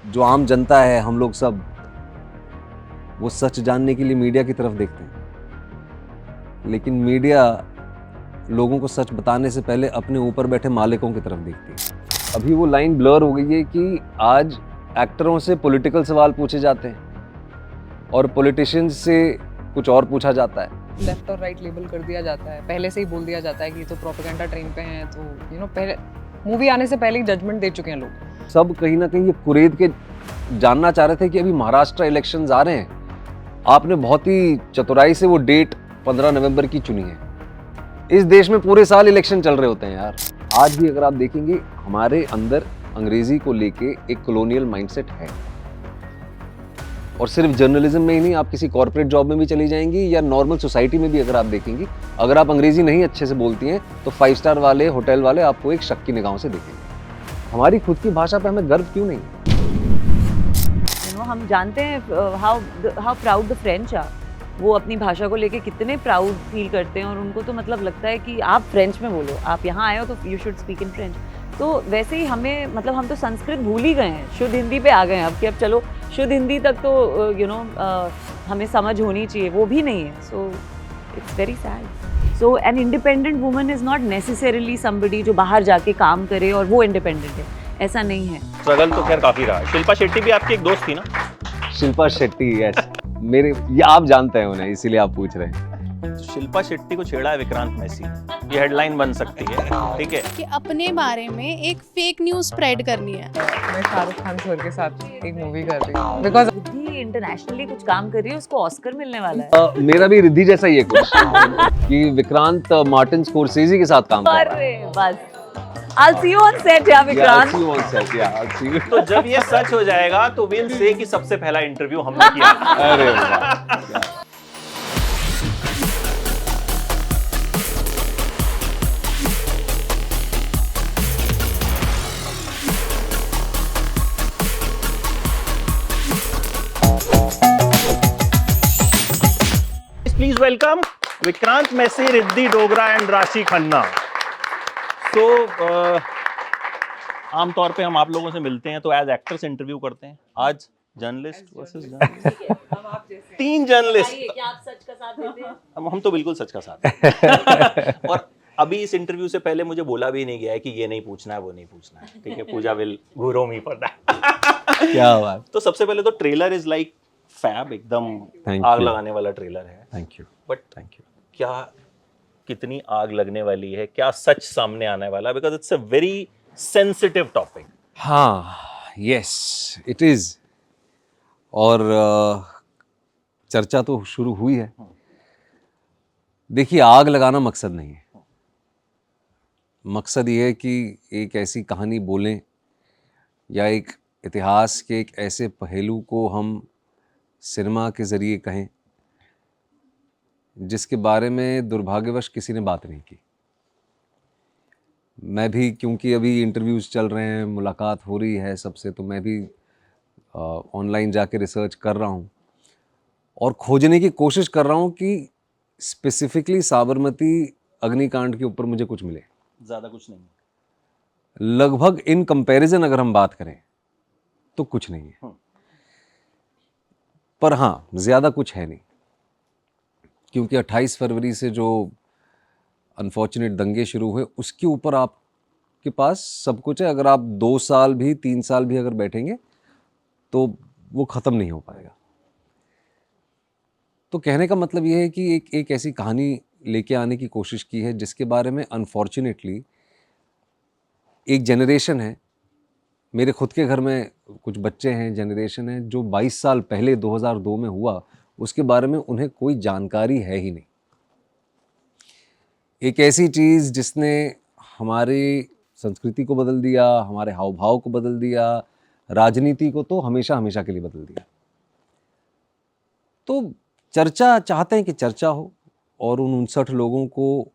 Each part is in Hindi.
जो आम जनता है, हम लोग सब, वो सच जानने के लिए मीडिया की तरफ देखते हैं, लेकिन मीडिया लोगों को सच बताने से पहले अपने ऊपर बैठे मालिकों की तरफ देखती है। अभी वो लाइन ब्लर हो गई है कि आज एक्टरों से पॉलिटिकल सवाल पूछे जाते हैं और पॉलिटिशियंस से कुछ और पूछा जाता है। लेफ्ट और राइट लेबल कर दिया जाता है, पहले से ही बोल दिया जाता है कि ये तो प्रोपेगेंडा ट्रेन पे हैं, तो पहले मूवी आने से पहले ही जजमेंट दे चुके हैं लोग। सब कहीं ना कहीं ये कुरेद के जानना चाह रहे थे कि अभी महाराष्ट्र इलेक्शंस आ रहे हैं, आपने बहुत ही चतुराई से वो डेट 15 नवंबर की चुनी है। इस देश में पूरे साल इलेक्शन चल रहे होते हैं यार। आज भी अगर आप देखेंगे, हमारे अंदर अंग्रेजी को लेके एक कॉलोनियल माइंडसेट है, और सिर्फ जर्नलिज्म में ही नहीं, आप किसी कॉर्पोरेट जॉब में भी चली जाएंगी या नॉर्मल सोसाइटी में भी अगर आप देखेंगी, अगर आप अंग्रेजी नहीं अच्छे से बोलती हैं तो 5 स्टार वाले होटल वाले आपको एक शक की निगाहों से देखेंगे। हमारी खुद की भाषा पे हमें गर्व क्यों नहीं? हम जानते हैं how proud the French are. वो अपनी भाषा को लेके कितने प्राउड फील करते हैं, और उनको तो मतलब लगता है कि आप फ्रेंच में बोलो, आप यहाँ आए हो तो you should speak in French. तो वैसे ही हमें, मतलब हम तो संस्कृत भूल ही गए हैं, शुद्ध हिंदी पे आ गए हैं अब कि अब चलो शुद्ध हिंदी तक तो हमें समझ होनी चाहिए, वो भी नहीं है। So it's very sad. So an independent woman is not necessarily somebody जो बाहर जाके काम करे और वो इंडिपेंडेंट है, ऐसा नहीं है। स्ट्रगल तो खैर काफी रहा। शिल्पा शेट्टी भी आपकी एक दोस्त थी ना? शिल्पा शेट्टी, यस, मेरे, ये आप जानते हैं उन्हें इसीलिए आप पूछ रहे हैं। शिल्पा शेट्टी को छेड़ा है विक्रांत मैसी, ये हेडलाइन बन सकती है, ठीक है? कि अपने बारे में एक फेक न्यूज स्प्रेड करनी है। मैं शाहरुख खान सर के साथ एक मूवी कर रही हूँ, बिकॉज रिद्धि इंटरनेशनली कुछ काम कर रही है, उसको ऑस्कर मिलने वाला है। मेरा भी रिद्धि जैसा ही है कुछ कि विक्रांत मार्टिन स्कोरसेज़ी के साथ काम कर रहा है। अरे बस, I'll see you on set, yeah, Vikrant. Yeah, I'll see you on set, yeah, I'll see you. तो जब ये सच हो जाएगा तो विल से कि सबसे पहला इंटरव्यू हमने किया। अरे वाह। Please welcome Vikrant Massey, Riddhi Dogra and Raashi Khanna. तो आमतौर पे हम आप लोगों से मिलते हैं तो एज एक्टर्स इंटरव्यू करते हैं, आज जर्नलिस्ट वर्सेस जर्नलिस्ट। 3 जर्नलिस्ट। क्या आप सच का साथ देते हैं? हम तो बिल्कुल सच का साथ हैं। और अभी इस इंटरव्यू से पहले मुझे बोला भी नहीं गया है कि ये नहीं पूछना है, वो नहीं पूछना है, ठीक है? पूजा विल घूरो मी फॉर दैट। क्या बात। तो सबसे पहले तो ट्रेलर इज लाइक फैब, एकदम आग लगाने वाला ट्रेलर है। Thank you. But thank you. क्या कितनी आग लगने वाली है, क्या सच सामने आने वाला है? Because it's a very sensitive topic. हाँ, यस इट इज। और चर्चा तो शुरू हुई है। देखिए, आग लगाना मकसद नहीं है। मकसद ये है कि एक ऐसी कहानी बोलें या एक इतिहास के एक ऐसे पहलू को हम सिनेमा के ज़रिए कहें जिसके बारे में दुर्भाग्यवश किसी ने बात नहीं की। मैं भी, क्योंकि अभी इंटरव्यूज़ चल रहे हैं, मुलाकात हो रही है सबसे, तो मैं भी ऑनलाइन जाके रिसर्च कर रहा हूँ और खोजने की कोशिश कर रहा हूँ कि स्पेसिफिकली साबरमती अग्निकांड के ऊपर मुझे कुछ मिले। ज्यादा कुछ नहीं, लगभग इन कंपैरिजन अगर हम बात करें तो कुछ नहीं है, पर हाँ, ज़्यादा कुछ है नहीं, क्योंकि 28 फरवरी से जो अनफॉर्चुनेट दंगे शुरू हुए उसके ऊपर आपके पास सब कुछ है। अगर आप 2 साल भी, 3 साल भी अगर बैठेंगे तो वो ख़त्म नहीं हो पाएगा। तो कहने का मतलब ये है कि एक ऐसी कहानी लेके आने की कोशिश की है जिसके बारे में अनफॉर्चुनेटली एक जनरेशन है, मेरे खुद के घर में कुछ बच्चे हैं, जनरेशन है जो 22 साल पहले 2002 में हुआ, उसके बारे में उन्हें कोई जानकारी है ही नहीं। एक ऐसी चीज़ जिसने हमारी संस्कृति को बदल दिया, हमारे हाव भाव को बदल दिया, राजनीति को तो हमेशा हमेशा के लिए बदल दिया। तो चर्चा चाहते हैं कि चर्चा हो, और उन 59 लोगों को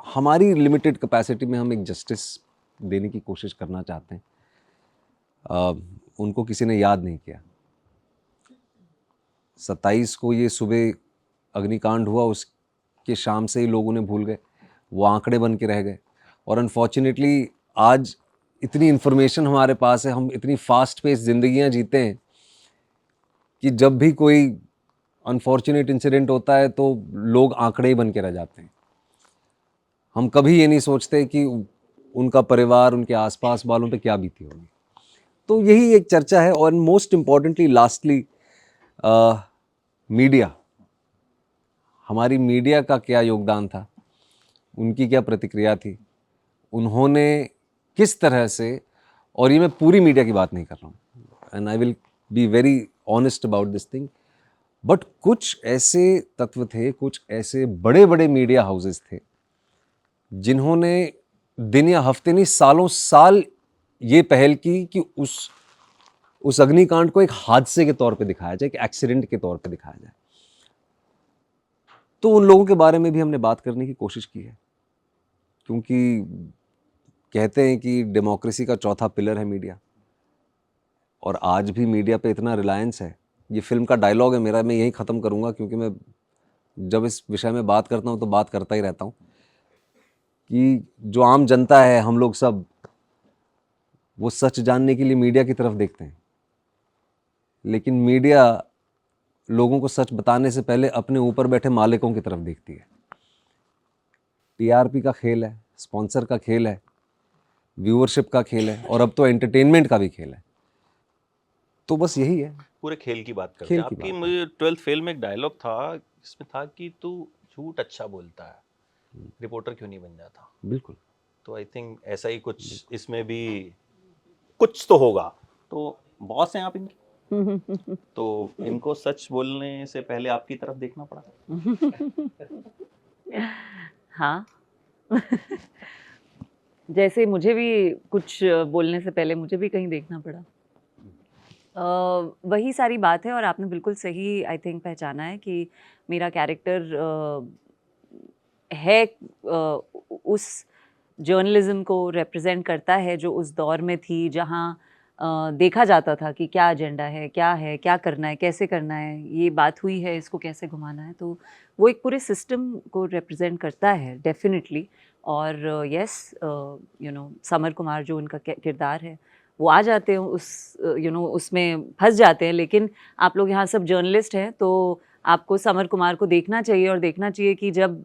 हमारी लिमिटेड कैपेसिटी में हम एक जस्टिस देने की कोशिश करना चाहते हैं। उनको किसी ने याद नहीं किया। 27 को ये सुबह अग्निकांड हुआ, उसके शाम से ही लोग उन्हें भूल गए, वो आंकड़े बन के रह गए। और अनफॉर्चुनेटली आज इतनी इन्फॉर्मेशन हमारे पास है, हम इतनी फास्ट पेस जिंदगियां जीते हैं कि जब भी कोई अनफॉर्चुनेट इंसिडेंट होता है तो लोग आंकड़े ही बन के रह जाते हैं। हम कभी ये नहीं सोचते कि उनका परिवार, उनके आसपास वालों पे क्या बीती होगी। तो यही एक चर्चा है। और मोस्ट इम्पॉर्टेंटली, लास्टली, मीडिया, हमारी मीडिया का क्या योगदान था, उनकी क्या प्रतिक्रिया थी, उन्होंने किस तरह से, और ये मैं पूरी मीडिया की बात नहीं कर रहा हूँ, and I will be very honest about this thing, but कुछ ऐसे तत्व थे, कुछ ऐसे बड़े बड़े मीडिया हाउसेस थे जिन्होंने दिन या हफ्ते नहीं, सालों साल ये पहल की कि उस अग्निकांड को एक हादसे के तौर पे दिखाया जाए, एक एक्सीडेंट के तौर पे दिखाया जाए। तो उन लोगों के बारे में भी हमने बात करने की कोशिश की है, क्योंकि कहते हैं कि डेमोक्रेसी का चौथा पिलर है मीडिया, और आज भी मीडिया पे इतना रिलायंस है। ये फिल्म का डायलॉग है मेरा, मैं यही ख़त्म करूँगा, क्योंकि मैं जब इस विषय में बात करता हूँ तो बात करता ही रहता हूँ कि जो आम जनता है, हम लोग सब, वो सच जानने के लिए मीडिया की तरफ देखते हैं, लेकिन मीडिया लोगों को सच बताने से पहले अपने ऊपर बैठे मालिकों की तरफ देखती है। टीआरपी का खेल है, स्पॉन्सर का खेल है, व्यूअरशिप का खेल है, और अब तो एंटरटेनमेंट का भी खेल है। तो बस यही है, पूरे खेल की बात करते खेल हैं की आपकी। बात मुझे 12th फेल में एक डायलॉग था, इसमें था कि तू झूठ अच्छा बोलता है, रिपोर्टर क्यों नहीं बन जाता। बिल्कुल। तो आई थिंक ऐसा ही कुछ इसमें भी कुछ तो होगा। तो बॉस हैं आप इनके, तो इनको सच बोलने से पहले आपकी तरफ देखना पड़ा। हाँ। जैसे मुझे भी कुछ बोलने से पहले मुझे भी कहीं देखना पड़ा। वही सारी बात है, और आपने बिल्कुल सही आई थिंक पहचाना है कि मेरा कैरेक्टर है उस जर्नलिज्म को रिप्रेजेंट करता है जो उस दौर में थी, जहाँ देखा जाता था कि क्या एजेंडा है, क्या करना है, कैसे करना है, ये बात हुई है, इसको कैसे घुमाना है। तो वो एक पूरे सिस्टम को रिप्रेजेंट करता है डेफिनेटली। और यस, समर कुमार जो उनका किरदार है, वो आ जाते हैं उस उसमें फंस जाते हैं। लेकिन आप लोग यहाँ सब जर्नलिस्ट हैं, तो आपको समर कुमार को देखना चाहिए, और देखना चाहिए कि जब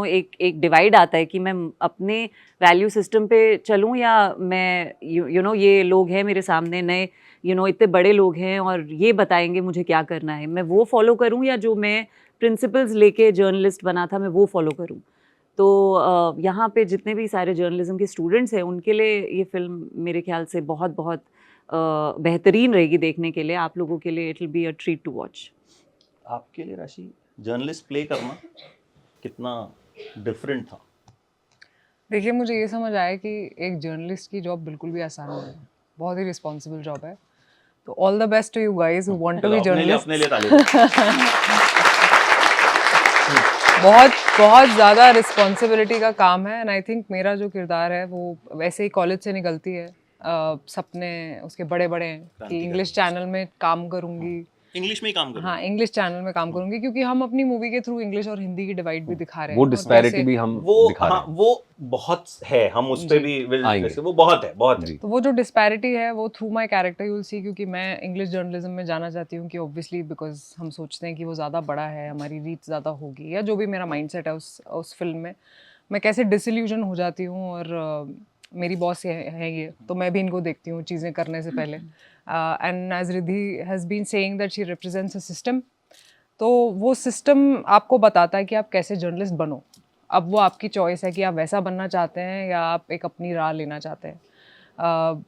एक डिवाइड आता है कि मैं अपने वैल्यू सिस्टम पे चलूँ, या मैं ये लोग हैं मेरे सामने नए, इतने बड़े लोग हैं और ये बताएंगे मुझे क्या करना है, मैं वो फॉलो करूँ, या जो मैं प्रिंसिपल्स लेके जर्नलिस्ट बना था मैं वो फॉलो करूँ। तो यहाँ पे जितने भी सारे जर्नलिज्म के स्टूडेंट्स हैं, उनके लिए ये फिल्म मेरे ख्याल से बहुत बहुत बेहतरीन रहेगी देखने के लिए। आप लोगों के लिए it will be a treat to watch. आपके लिए राशि, जर्नलिस्ट प्ले करना कितना डिफरेंट था? देखिए, मुझे ये समझ आया कि एक जर्नलिस्ट की जॉब बिल्कुल भी आसान नहीं है, बहुत ही रिस्पॉन्सिबल जॉब है। तो all the best to you guys who want to be journalist. अपने लिए ताली बजाओ। बहुत बहुत ज़्यादा रिस्पॉन्सिबिलिटी का काम है, एंड आई थिंक मेरा जो किरदार है वो वैसे ही कॉलेज से निकलती है। सपने उसके बड़े बड़े हैं कि इंग्लिश चैनल में काम करूँगी, इंग्लिश में ही काम करो। हाँ, इंग्लिश चैनल में काम करूँगी, क्योंकि हम अपनी मूवी के थ्रू इंग्लिश और हिंदी की डिवाइड भी दिखा रहे हैं। वो और डिस्पैरिटी कैसे- भी हम वो दिखा रहे हाँ, हैं। वो बहुत है, हम उस पे भी आएंगे। वो बहुत है जी। तो वो जो डिस्पैरिटी है वो through my character you will see, क्योंकि मैं इंग्लिश जर्नलिज्म में जाना चाहती हूँ कि ऑब्वियसली बिकॉज हम सोचते हैं कि वो ज़्यादा बड़ा है, हमारी रीच ज़्यादा होगी, या जो भी मेरा माइंडसेट है उस फिल्म में मैं कैसे डिसइल्यूजन हो जाती हूँ। और मेरी बॉस है ये, तो मैं भी इनको देखती हूँ चीज़ें करने से पहले। And as Riddhi has been saying that she represents a system, तो वो सिस्टम आपको बताता है कि आप कैसे जर्नलिस्ट बनो। अब वो आपकी चॉइस है कि आप वैसा बनना चाहते हैं या आप एक अपनी राह लेना चाहते हैं।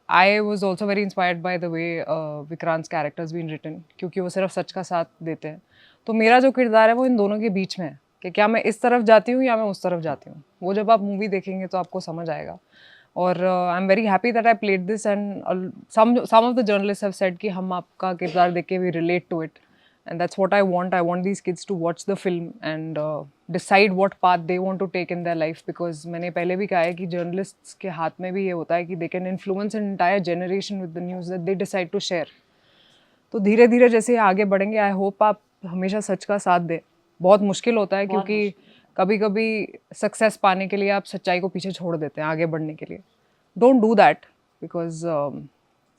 I was also very inspired by the way Vikrant character's been written, क्योंकि वो सिर्फ सच का साथ देते हैं। तो मेरा जो किरदार है वो इन दोनों के बीच में है कि क्या मैं इस तरफ जाती हूँ या मैं उस तरफ जाती हूँ। वो जब आप मूवी देखेंगे तो आपको समझ आएगा। और I am very happy that I played this, and some of the journalist have said कि हम आपका किरदार देख के we relate to it, and that's what I want. I want these kids to watch the film and decide what path they want to take in their life, because मैंने पहले भी कहा है कि journalists के हाथ में भी ये होता है कि they can influence an entire generation with the news that they decide to share. तो धीरे धीरे जैसे आगे बढ़ेंगे, आई होप आप हमेशा सच का साथ दें। बहुत मुश्किल होता है, क्योंकि कभी कभी सक्सेस पाने के लिए आप सच्चाई को पीछे छोड़ देते हैं आगे बढ़ने के लिए। don't do that because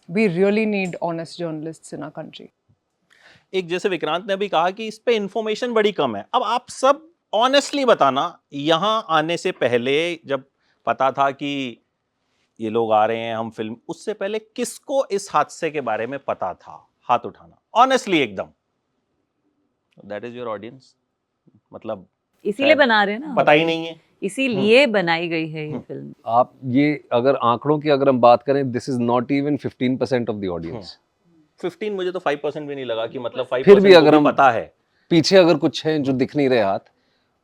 we really need honest journalists in our country. एक जैसे विक्रांत ने भी कहा कि इस पे इंफॉर्मेशन बड़ी कम है। अब आप सब ऑनेस्टली बताना, यहाँ आने से पहले जब पता था कि ये लोग आ रहे हैं हम फिल्म, उससे पहले किसको इस हादसे के बारे में पता था? हाथ उठाना ऑनेस्टली एकदम। दैट इज योर ऑडियंस, मतलब इसीलिए बना रहे हैं ना, पता ही नहीं है, इसीलिए बनाई गई है ये फिल्म। आप ये अगर आंकड़ों की अगर हम बात करें, this is not even 15% of the audience. 15 मुझे तो 5% भी नहीं लगा कि मतलब 5% फिर भी अगर को हम पता है, पीछे अगर कुछ है जो दिख नहीं रहे हाथ,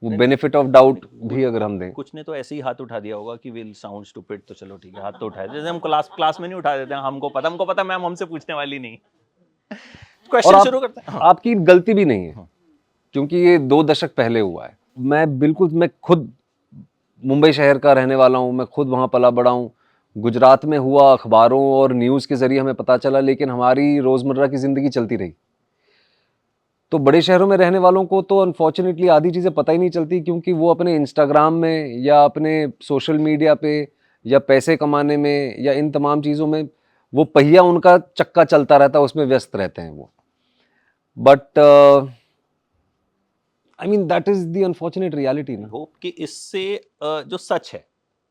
वो बेनिफिट ऑफ डाउट भी अगर हम दें, कुछ ने तो ऐसे ही हाथ उठा दिया होगा कि विल साउंड स्टूपिड, तो चलो ठीक है हाथ तो उठाए, जैसे हम क्लास में नहीं उठा देते हैं, हमको पता मैम हमसे पूछने वाली नहीं। और क्वेश्चन शुरू करते हैं। आपकी गलती भी नहीं है, क्योंकि ये 2 दशक पहले हुआ है। मैं खुद मुंबई शहर का रहने वाला हूँ, मैं खुद वहाँ पला बड़ा हूँ। गुजरात में हुआ, अखबारों और न्यूज़ के जरिए हमें पता चला, लेकिन हमारी रोज़मर्रा की ज़िंदगी चलती रही। तो बड़े शहरों में रहने वालों को तो अनफॉर्चुनेटली आधी चीज़ें पता ही नहीं चलती, क्योंकि वो अपने इंस्टाग्राम में या अपने सोशल मीडिया पे या पैसे कमाने में या इन तमाम चीज़ों में, वो पहिया उनका चक्का चलता रहता है, उसमें व्यस्त रहते हैं वो। But I mean that is the unfortunate reality ना। होप कि इससे जो सच है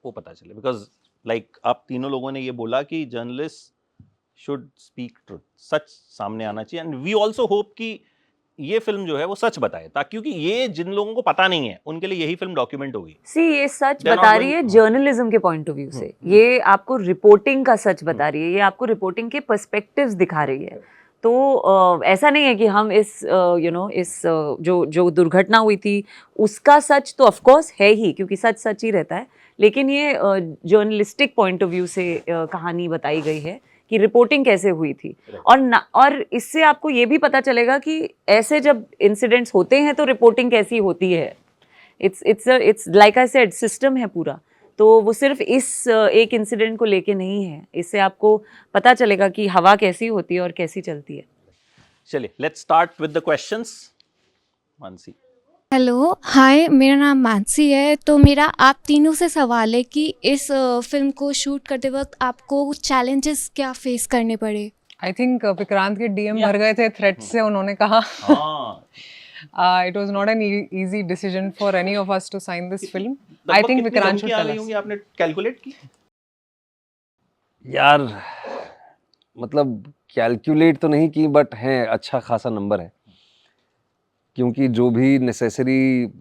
वो पता चले, बिकॉज लाइक आप तीनों लोगों ने ये बोला कि जर्नलिस्ट शुड स्पीक ट्रुथ, सच सामने आना चाहिए, एंड वी ऑल्सो होप कि ये फिल्म जो है वो सच बताए, ताकि क्योंकि ये जिन लोगों को पता नहीं है उनके लिए यही फिल्म डॉक्यूमेंट होगी। सी ये सच They're बता not रही है going- जर्नलिज्म के पॉइंट ऑफ व्यू से, ये आपको रिपोर्टिंग का सच बता रही है, ये आपको रिपोर्टिंग के पर्सपेक्टिव्स दिखा रही है। तो ऐसा नहीं है कि हम इस जो दुर्घटना हुई थी उसका सच तो ऑफ कोर्स है ही, क्योंकि सच सच ही रहता है, लेकिन ये जर्नलिस्टिक पॉइंट ऑफ व्यू से कहानी बताई गई है कि रिपोर्टिंग कैसे हुई थी। और इससे आपको ये भी पता चलेगा कि ऐसे जब इंसिडेंट्स होते हैं तो रिपोर्टिंग कैसी होती है। It's like I said, system है पूरा। तो वो सिर्फ इस एक इंसिडेंट को लेके नहीं है, इससे आपको पता चलेगा कि हवा कैसी होती है और कैसी चलती है। चलिए let's start with the questions. Mansi. Hello, hi, मेरा नाम मानसी है। तो मेरा आप तीनों से सवाल है कि इस फिल्म को शूट करते वक्त आपको चैलेंजेस क्या फेस करने पड़े? I think विक्रांत के DM भर गए थे थ्रेट्स से, उन्होंने कहा it was not an easy decision for any of us to sign this film. I think Vikrant should tell us. आपने कैलकुलेट की? यार मतलब कैलकुलेट तो नहीं की, बट है अच्छा खासा नंबर है, क्योंकि जो भी नेसेसरी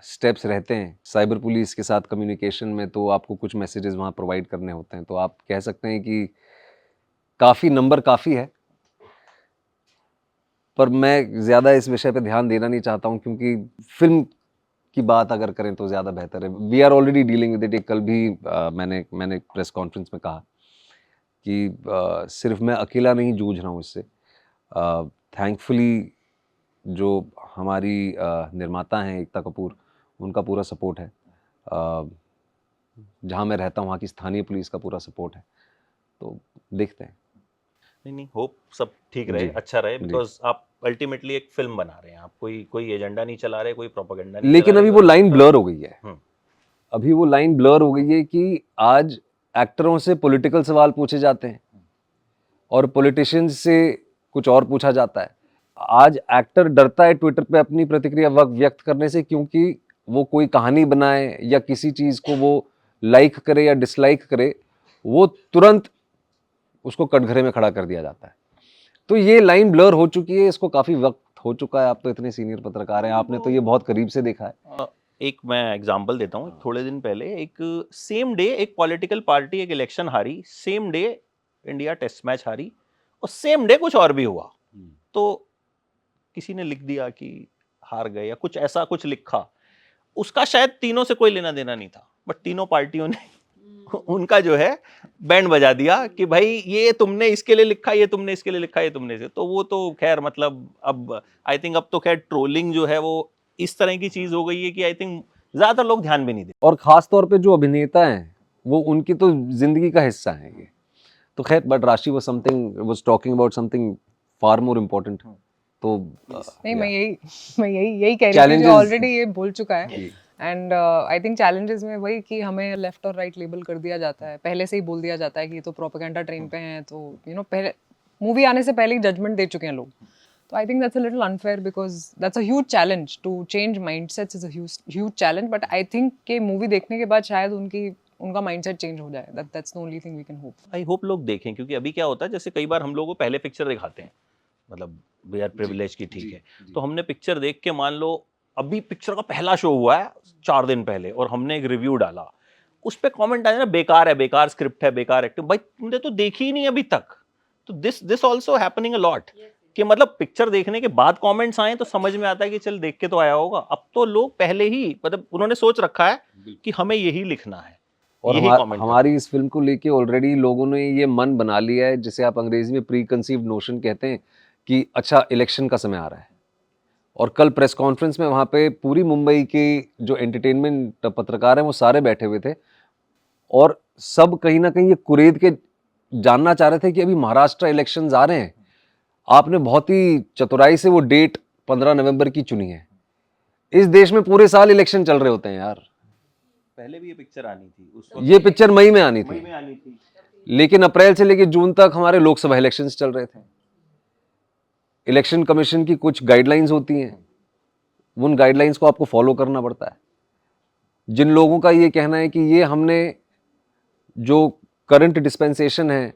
स्टेप्स रहते हैं साइबर पुलिस के साथ कम्युनिकेशन में, तो आपको कुछ मैसेजेस वहाँ प्रोवाइड करने होते हैं। तो आप कह सकते हैं कि काफ़ी नंबर काफ़ी है, पर मैं ज़्यादा इस विषय पे ध्यान देना नहीं चाहता हूँ, क्योंकि फिल्म की बात अगर करें तो ज़्यादा बेहतर है। We are already dealing with it. कल भी मैंने प्रेस कॉन्फ्रेंस में कहा कि सिर्फ मैं अकेला नहीं जूझ रहा हूँ इससे। थैंकफुली जो हमारी निर्माता हैं एकता कपूर, उनका पूरा सपोर्ट है। जहाँ मैं रहता हूँ वहाँ की स्थानीय पुलिस का पूरा सपोर्ट है। तो देखते हैं। नहीं होप सब ठीक रहे, जी, अच्छा रहे, जी। बिकॉज आप अल्टीमेटली एक फिल्म बना रहे हैं, आप कोई एजेंडा नहीं चला रहे, कोई प्रोपेगेंडा नहीं लेकिन चला अभी रहे, वो लाइन ब्लर हो गई है। हम्म। अभी वो लाइन ब्लर हो गई है कि आज एक्टरों से पॉलिटिकल सवाल पूछे जाते हैं और पॉलिटिशियंस से कुछ और पूछा जाता है। आज एक्टर डरता है ट्विटर पे अपनी प्रतिक्रिया व्यक्त करने से, क्योंकि वो कोई कहानी बनाए या किसी चीज़ को वो लाइक करे या डिसलाइक करे, वो तुरंत उसको कटघरे में खड़ा कर दिया जाता है। तो ये लाइन ब्लर हो चुकी है, इसको काफ़ी वक्त हो चुका है। आप तो इतने सीनियर पत्रकार हैं, आपने तो ये बहुत करीब से देखा है। एक मैं एग्जांपल देता हूँ। थोड़े दिन पहले एक सेम डे एक पॉलिटिकल पार्टी एक इलेक्शन हारी, same day India test match हारी, और सेम डे कुछ और भी हुआ। तो किसी ने लिख दिया कि हार गए या कुछ ऐसा कुछ लिखा, उसका शायद तीनों से कोई लेना देना नहीं था, बट तीनों पार्टियों ने उनका जो है बैंड बजा दिया कि भाई ये तुमने इसके लिए लिखा, ये तुमने इसके लिए लिखा, ये तुमने से। तो वो तो खैर मतलब अब आई थिंक अब तो खैर ट्रोलिंग जो है वो इस तरह की चीज हो गई है कि आई थिंक ज्यादातर लोग ध्यान भी नहीं देते। और ख़ास तौर पे जो अभिनेता हैं, वो उनकी तो ज़िंदगी का हिस्सा है ये। तो खैर, बट राशि was talking about something far more important। तो नहीं, मैं यही कह रही थी, जो Challenges- ऑलरेडी ये बोल चुका है। एंड आई थिंक चैलेंजेस में वही कि हमें लेफ्ट और राइट लेबल कर दिया जाता है, पहले से ही बोल दिया जाता है कि ये तो प्रोपेगेंडा ट्रेन पे हैं, तो पहले मूवी आने से पहले ही जजमेंट दे चुके हैं लोग. तो I think that's a little unfair because that's a huge challenge to change mindsets, is a huge challenge. But I think कि मूवी देखने के बाद शायद उनका माइंडसेट चेंज हो जाए. That's the only thing we can hope. I hope लोग देखें, क्योंकि अभी क्या होता है, जैसे कई बार हम लोगों को पहले पिक्चर दिखाते हैं, मतलब वी आर प्रिविलेज की, ठीक है, तो हमने पिक्चर देख के, मान लो अभी पिक्चर का पहला शो हुआ है 4 दिन पहले और हमने एक रिव्यू डाला, उस पे कमेंट आया ना, बेकार है, बेकार स्क्रिप्ट है, बेकार एक्टिंग. भाई तुमने तो देखी ही नहीं अभी तक. तो this also happening a lot, कि मतलब पिक्चर देखने के बाद कमेंट्स आए तो समझ में आता है कि चल देख के तो आया होगा. अब तो लोग पहले ही, मतलब उन्होंने सोच रखा है कि हमें यही लिखना है, और यही comment हमारी इस फिल्म को लेके ऑलरेडी लोगों ने ये मन बना लिया है, जिसे आप अंग्रेजी में प्री कंसीव्ड नोशन कहते हैं, कि अच्छा इलेक्शन का समय आ रहा है. और कल प्रेस कॉन्फ्रेंस में वहाँ पे पूरी मुंबई के जो एंटरटेनमेंट पत्रकार हैं वो सारे बैठे हुए थे, और सब कहीं ना कहीं ये कुरेद के जानना चाह रहे थे कि अभी महाराष्ट्र इलेक्शंस आ रहे हैं, आपने बहुत ही चतुराई से वो डेट 15 नवंबर की चुनी है. इस देश में पूरे साल इलेक्शन चल रहे होते हैं यार. पहले भी ये पिक्चर आनी थी, उस वक्त ये पिक्चर मई में आनी मई थी, में आनी थी. लेकिन अप्रैल से लेकर जून तक हमारे लोकसभा इलेक्शंस चल रहे थे. इलेक्शन कमीशन की कुछ गाइडलाइंस होती हैं, उन गाइडलाइंस को आपको फॉलो करना पड़ता है. जिन लोगों का ये कहना है कि ये हमने जो करंट डिस्पेंसेशन है,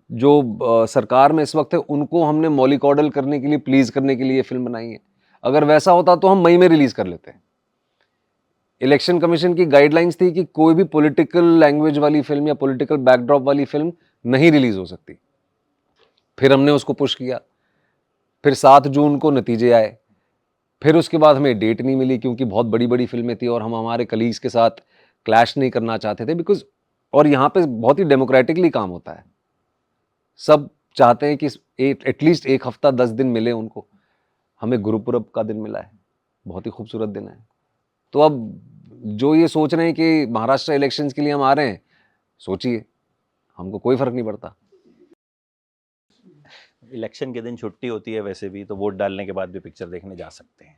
जो सरकार में इस वक्त है, उनको हमने मॉलिकॉडल करने के लिए, प्लीज करने के लिए ये फिल्म बनाई है. अगर वैसा होता तो हम मई में रिलीज कर लेते हैं. इलेक्शन कमीशन की गाइडलाइंस थी कि कोई भी पॉलिटिकल लैंग्वेज वाली फिल्म या पॉलिटिकल बैकड्रॉप वाली फिल्म नहीं रिलीज हो सकती. फिर हमने उसको पुश किया, फिर 7 जून को नतीजे आए, फिर उसके बाद हमें डेट नहीं मिली क्योंकि बहुत बड़ी बड़ी फिल्में थी और हम हमारे कलीग्स के साथ क्लैश नहीं करना चाहते थे. बिकॉज और यहाँ पे बहुत ही डेमोक्रेटिकली काम होता है, सब चाहते हैं कि एटलीस्ट एक हफ्ता 10 दिन मिले उनको. हमें गुरुपुरब का दिन मिला है, बहुत ही खूबसूरत दिन है. तो अब जो ये सोच रहे हैं कि महाराष्ट्र इलेक्शंस के लिए हम आ रहे हैं, सोचिए, हमको कोई फर्क नहीं पड़ता. इलेक्शन के दिन छुट्टी होती है वैसे भी, तो वोट डालने के बाद भी पिक्चर देखने जा सकते हैं.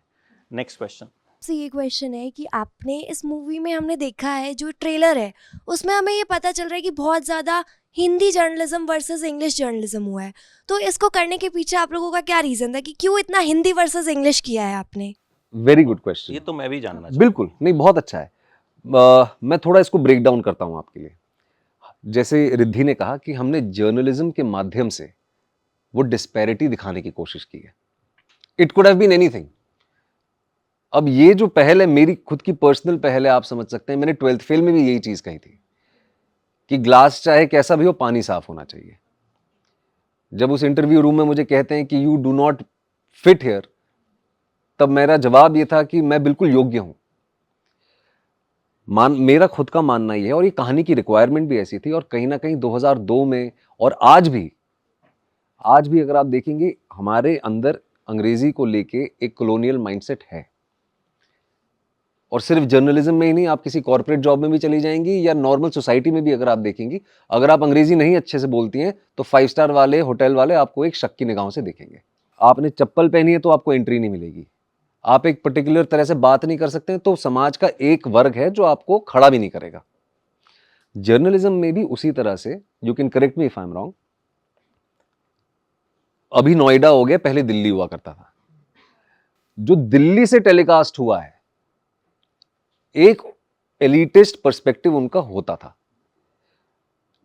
Next question. से ये क्वेश्चन है कि आपने इस मूवी में, हमने देखा है जो ट्रेलर है उसमें हमें ये पता चल रहा है कि बहुत ज़्यादा Hindi journalism versus English journalism हुआ है. तो इसको करने के पीछे आप लोगों का क्या रीज़न था कि क्यों इतना हिंदी वर्सेस इंग्लिश किया है आपने? Very good question. ये तो मैं भी जानना चाहूँ. बिल्कुल नहीं, बहुत अच्छा है. मैं थोड़ा इसको ब्रेक डाउन करता हूं आपके लिए. जैसे रिद्धि ने कहा कि हमने जर्नलिज्म के माध्यम से वो डिस्पैरिटी दिखाने की कोशिश की है. It could have been anything. अब ये जो पहल है, मेरी खुद की पर्सनल पहल है, आप समझ सकते हैं. मैंने 12th फेल में भी यही चीज कही थी कि ग्लास चाहे कैसा भी हो, पानी साफ होना चाहिए. जब उस इंटरव्यू रूम में मुझे कहते हैं कि you do not fit here, तब मेरा जवाब ये था कि मैं बिल्कुल योग्य हूं. मेरा खुद का मानना ये है, और ये कहानी की रिक्वायरमेंट भी ऐसी थी. और कहीं ना कहीं 2002 में और आज भी अगर आप देखेंगे, हमारे अंदर अंग्रेजी को लेके एक कॉलोनियल माइंडसेट है. और सिर्फ जर्नलिज्म में ही नहीं, आप किसी कॉर्पोरेट जॉब में भी चली जाएंगी या नॉर्मल सोसाइटी में भी अगर आप देखेंगी, अगर आप अंग्रेजी नहीं अच्छे से बोलती हैं तो 5 स्टार वाले, होटल वाले आपको एक शक की निगाहों से देखेंगे. आपने चप्पल पहनी है तो आपको एंट्री नहीं मिलेगी. आप एक पर्टिकुलर तरह से बात नहीं कर सकते तो समाज का एक वर्ग है जो आपको खड़ा भी नहीं करेगा. जर्नलिज्म में भी उसी तरह से, you can correct me if I am wrong, अभी नोएडा हो गया, पहले दिल्ली हुआ करता था. जो दिल्ली से टेलीकास्ट हुआ है, एक एलिटिस्ट पर्सपेक्टिव उनका होता था.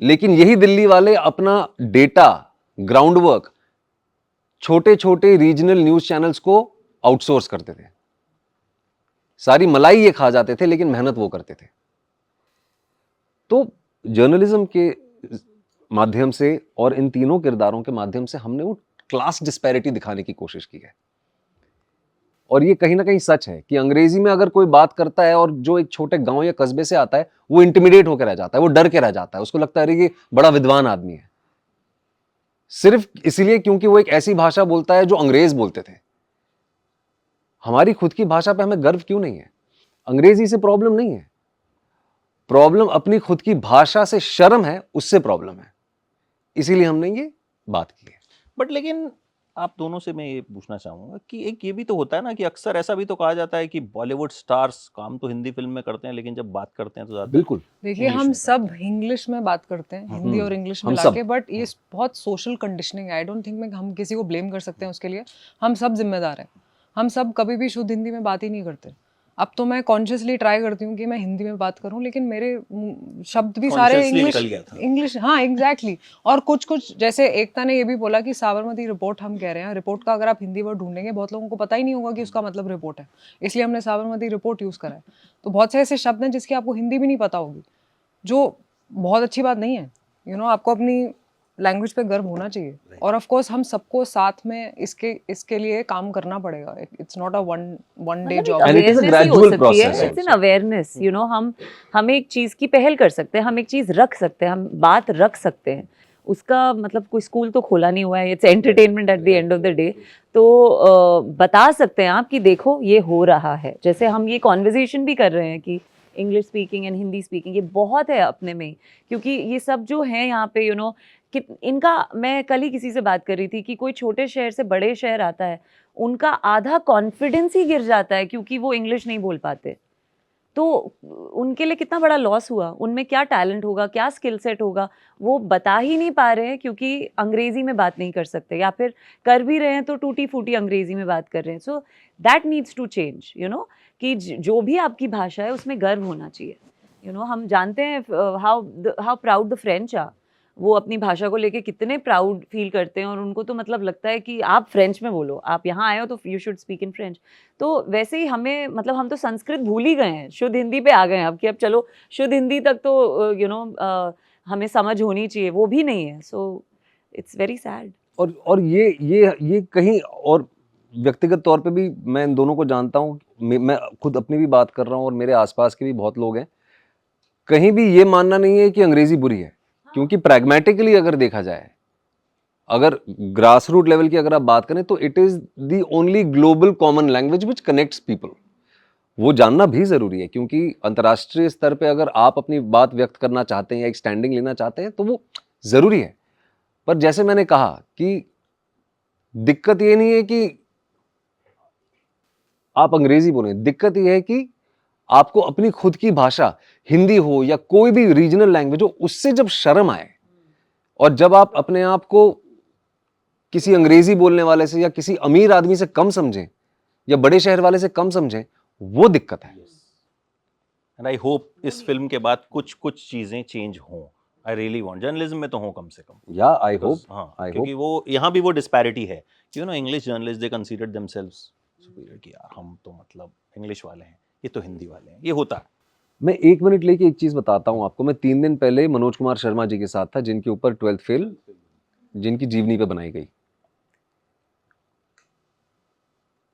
लेकिन यही दिल्ली वाले अपना डेटा, ग्राउंड वर्क छोटे छोटे रीजनल न्यूज चैनल्स को आउटसोर्स करते थे. सारी मलाई ये खा जाते थे, लेकिन मेहनत वो करते थे. तो जर्नलिज्म के माध्यम से और इन तीनों किरदारों के माध्यम से हमने वो क्लास डिस्पैरिटी दिखाने की कोशिश की है. और ये कहीं ना कहीं सच है कि अंग्रेजी में अगर कोई बात करता है और जो एक छोटे गांव या कस्बे से आता है, वो इंटिमिडेट होकर रह जाता है, वो डर के रह जाता है. उसको लगता है अरे ये बड़ा विद्वान आदमी है, सिर्फ इसलिए क्योंकि वो एक ऐसी भाषा बोलता है जो अंग्रेज बोलते थे. हमारी खुद की भाषा पे हमें गर्व क्यों नहीं है? अंग्रेजी से प्रॉब्लम नहीं है, प्रॉब्लम अपनी खुद की भाषा से शर्म है, उससे प्रॉब्लम है. इसीलिए हमने ये बात की है. बट लेकिन आप दोनों से मैं ये पूछना चाहूंगा कि एक ये भी तो होता है ना कि अक्सर ऐसा भी तो कहा जाता है कि बॉलीवुड स्टार्स काम तो हिंदी फिल्म में करते हैं लेकिन जब बात करते हैं तो ज्यादा बिल्कुल। देखिए इंग्लिश हम में सब इंग्लिश में बात करते हैं, हिंदी और इंग्लिश हम मिला सब। के, बट ये बहुत सोशल कंडीशनिंग है। आई डोंट थिंक हम किसी को ब्लेम कर सकते हैं उसके लिए। हम सब जिम्मेदार हैं। हम सब कभी भी शुद्ध हिंदी में बात ही नहीं करते। अब तो मैं कॉन्शियसली ट्राई करती हूँ कि मैं हिंदी में बात करूँ, लेकिन मेरे शब्द भी सारे Consciously इंग्लिश निकल गया था। इंग्लिश, हाँ एग्जैक्टली। और कुछ कुछ जैसे एकता ने ये भी बोला कि साबरमती रिपोर्ट हम कह रहे हैं, रिपोर्ट का अगर आप हिंदी वर्ड ढूंढेंगे बहुत लोगों को पता ही नहीं होगा कि उसका मतलब रिपोर्ट है, इसलिए हमने साबरमती रिपोर्ट यूज़ करा है। तो बहुत से ऐसे शब्द हैं जिसकी आपको हिंदी भी नहीं पता होगी, जो बहुत अच्छी बात नहीं है। आपको अपनी लैंग्वेज पे गर्व होना चाहिए। और ऑफ कोर्स हम सबको साथ में इसके लिए काम करना पड़ेगा। It's not a one day job. And it is a gradual process it's an also. Awareness, हम एक चीज की पहल कर सकते हैं, हम एक चीज रख सकते हैं, हम बात रख सकते हैं। उसका मतलब कोई स्कूल तो खोला नहीं हुआ है, it's entertainment at the end of the day. तो बता सकते हैं आप कि देखो ये हो रहा है। जैसे हम ये कॉन्वर्जेशन भी कर रहे हैं कि English speaking and Hindi speaking, ये बहुत है अपने में ही, क्योंकि ये सब जो है यहाँ पे कि इनका, मैं कल ही किसी से बात कर रही थी कि कोई छोटे शहर से बड़े शहर आता है, उनका आधा कॉन्फिडेंस ही गिर जाता है क्योंकि वो इंग्लिश नहीं बोल पाते। तो उनके लिए कितना बड़ा लॉस हुआ। उनमें क्या टैलेंट होगा, क्या स्किल सेट होगा, वो बता ही नहीं पा रहे हैं क्योंकि अंग्रेजी में बात नहीं कर सकते, या फिर कर भी रहे हैं तो टूटी फूटी अंग्रेजी में बात कर रहे हैं। So that needs to change, कि जो भी आपकी भाषा है उसमें गर्व होना चाहिए। हम जानते हैं how proud the French are. वो अपनी भाषा को लेके कितने प्राउड फील करते हैं, और उनको तो मतलब लगता है कि आप फ्रेंच में बोलो, आप यहाँ आए हो तो you should speak in French. तो वैसे ही हमें, मतलब हम तो संस्कृत भूल ही गए हैं, शुद्ध हिंदी पे आ गए हैं अब, कि अब चलो शुद्ध हिंदी तक तो हमें समझ होनी चाहिए, वो भी नहीं है। So it's very sad. और ये कहीं और व्यक्तिगत तौर पे भी मैं इन दोनों को जानता हूँ। मैं खुद अपनी भी बात कर रहा हूँ और मेरे आसपास के भी बहुत लोग हैं। कहीं भी ये मानना नहीं है कि अंग्रेजी बुरी है, क्योंकि प्रैग्मेटिकली अगर देखा जाए, अगर ग्रास रूट लेवल की अगर आप बात करें, तो it is the only global common language which connects people. वो जानना भी जरूरी है, क्योंकि अंतर्राष्ट्रीय स्तर पे अगर आप अपनी बात व्यक्त करना चाहते हैं या एक स्टैंडिंग लेना चाहते हैं तो वो जरूरी है। पर जैसे मैंने कहा कि दिक्कत ये नहीं है कि आप अंग्रेजी बोलें, दिक्कत ये है कि आपको अपनी खुद की भाषा, हिंदी हो या कोई भी रीजनल लैंग्वेज हो, उससे जब शर्म आए, और जब आप अपने आप को किसी अंग्रेजी बोलने वाले से या किसी अमीर आदमी से कम समझें या बड़े शहर वाले से कम समझें, वो दिक्कत है। एंड आई होप इस फिल्म के बाद कुछ चीजें चेंज हों। आई रियली वांट, जर्नलिज्म में तो हो कम से कम। या आई होप, हाँ, आई क्योंकि होप। वो यहाँ भी वो डिस्पैरिटी है। इंग्लिश जर्नलिस्ट दे कंसीडर देमसेल्व्स सुपीरियर, कि यार हम तो मतलब इंग्लिश वाले हैं, ये तो हिंदी वाले हैं। ये होता है। मैं 1 मिनट लेके एक चीज बताता हूं आपको। मैं 3 दिन पहले मनोज कुमार शर्मा जी के साथ था, जिनके ऊपर 12th फेल जिनकी जीवनी पे बनाई गई।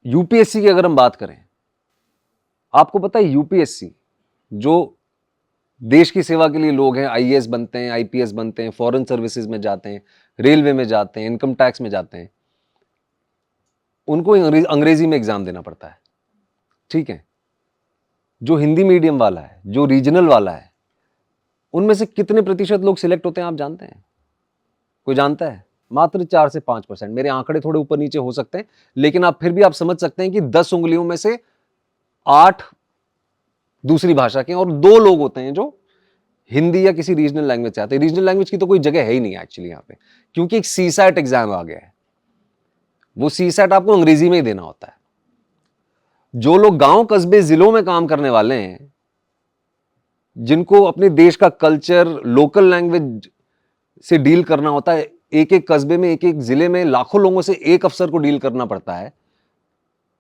यूपीएससी की अगर हम बात करें, आपको पता है यूपीएससी जो देश की सेवा के लिए लोग हैं, आईएएस बनते हैं, आईपीएस बनते हैं, फॉरेन सर्विसेज में जाते हैं, रेलवे में जाते हैं, इनकम टैक्स में जाते हैं, उनको अंग्रेजी में एग्जाम देना पड़ता है। ठीक है, जो हिंदी मीडियम वाला है, जो रीजनल वाला है, उनमें से कितने प्रतिशत लोग सिलेक्ट होते हैं आप जानते हैं? कोई जानता है? मात्र 4 से 5%। मेरे आंकड़े थोड़े ऊपर नीचे हो सकते हैं, लेकिन आप फिर भी आप समझ सकते हैं कि 10 उंगलियों में से 8 दूसरी भाषा के, और 2 लोग होते हैं जो हिंदी या किसी रीजनल लैंग्वेज से आते हैं। रीजनल लैंग्वेज की तो कोई जगह है ही नहीं एक्चुअली यहाँ पे, क्योंकि एक सीसैट एग्जाम आ गया है। वो सीसैट आपको अंग्रेजी में ही देना होता है। जो लोग गांव कस्बे जिलों में काम करने वाले हैं, जिनको अपने देश का कल्चर, लोकल लैंग्वेज से डील करना होता है, एक एक कस्बे में, एक एक जिले में लाखों लोगों से एक अफसर को डील करना पड़ता है,